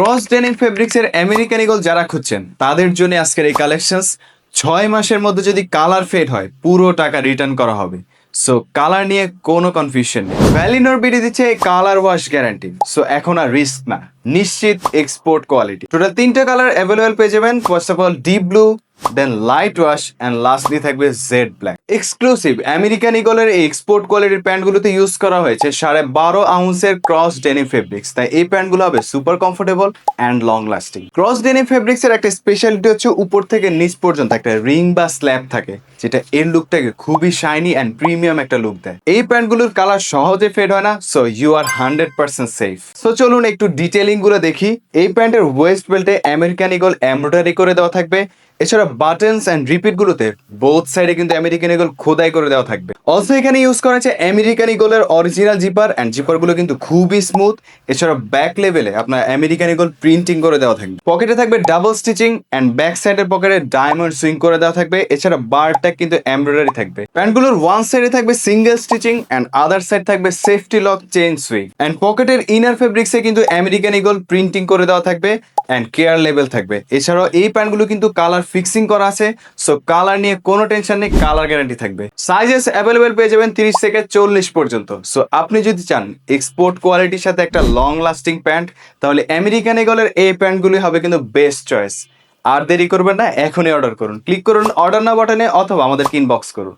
Cross denim ফেব্রিক্সের American eagle যারা খুঁজছেন তাদের জন্য আজকের এই কালেকশনস 6 মাসের মধ্যে যদি কালার ফেড হয় পুরো টাকা রিটার্ন করা হবে। সো কালার নিয়ে কোনো কনফিউশন নেই। ভ্যালিনর বিডি দিচ্ছে কালার ওয়াশ গ্যারান্টি। সো এখন আর রিস্ক না, নিশ্চিত এক্সপোর্ট কোয়ালিটি। টোটাল 3টা কালার অ্যাভেলেবেল পেয়ে যাবেন। First of all deep blue, then light wash and lastly থাকবে জেড ব্ল্যাক। এক্সক্লুসিভ আমেরিকান ইগলের এই এক্সপোর্ট কোয়ালিটির প্যান্টগুলোতে ইউজ করা হয়েছে 12.5 আউন্সের ক্রস ডেনিম ফেব্রিক্স, তাই এই প্যান্টগুলো হবে super comfortable and long lasting. Cross denim ফেব্রিক্সের একটা স্পেশালিটি হচ্ছে উপর থেকে নিচ পর্যন্ত একটা রিং বা স্ল্যাব থাকে, যেটা এর লুকটাকে খুবই শাইনি অ্যান্ড প্রিমিয়াম একটা লুক দেয়। এই প্যান্টগুলোর কালার সহজে ফেড হয় না, so you are 100% safe. So চলুন একটু ডিটেলিং গুলো দেখি। এই প্যান্টের ওয়েস্ট বেল্টে আমেরিকান ইগল এমব্রয়ডারি করে দেওয়া থাকবে। এছাড়া বাটনস অ্যান্ড রিপিট গুলোতে বোথ সাইডে কিন্তু আমেরিকান ইগল খোদাই করে দেওয়া থাকবে। অলসো এখানে ইউজ করা হয়েছে আমেরিকান ইগলের অরিজিনাল জিপার, অ্যান্ড জিপার গুলো কিন্তু খুবই স্মুথ। এছাড়া ব্যাক লেভেলে আপনার আমেরিকান ইগল প্রিন্টিং করে দেওয়া থাকবে। পকেটে থাকবে ডাবল স্টিচিং অ্যান্ড ব্যাক সাইডের পকেটে ডায়মন্ড সুইং করে দেওয়া থাকবে। এছাড়া বারটা কিন্তু এমব্রয়ডারি থাকবে। প্যান্টগুলোর ওয়ান সাইডে থাকবে single stitching and other side থাকবে safety lock chain sewing. And পকেটের ইনার ফেব্রিক্সে কিন্তু আমেরিকান ইগল প্রিন্টিং করে দেওয়া থাকবে অ্যান্ড কেয়ার লেভেল থাকবে। এছাড়াও এই প্যান্টগুলো কিন্তু কালার ফিক্সিং করা আছে, সো কালার নিয়ে কোনো টেনশন নেই, কালার গ্যারান্টি থাকবে। সাইজেস অ্যাভেলেবেল পেয়ে যাবেন 30 থেকে 40 পর্যন্ত। সো আপনি যদি চান এক্সপোর্ট কোয়ালিটির সাথে একটা লং লাস্টিং প্যান্ট, তাহলে আমেরিকান ইগলের এই প্যান্টগুলি হবে কিন্তু বেস্ট চয়েস। আর দেরি করবেন না, এখনই অর্ডার করুন। ক্লিক করুন অর্ডার নাও বাটনে অথবা আমাদেরকে ইনবক্স করুন।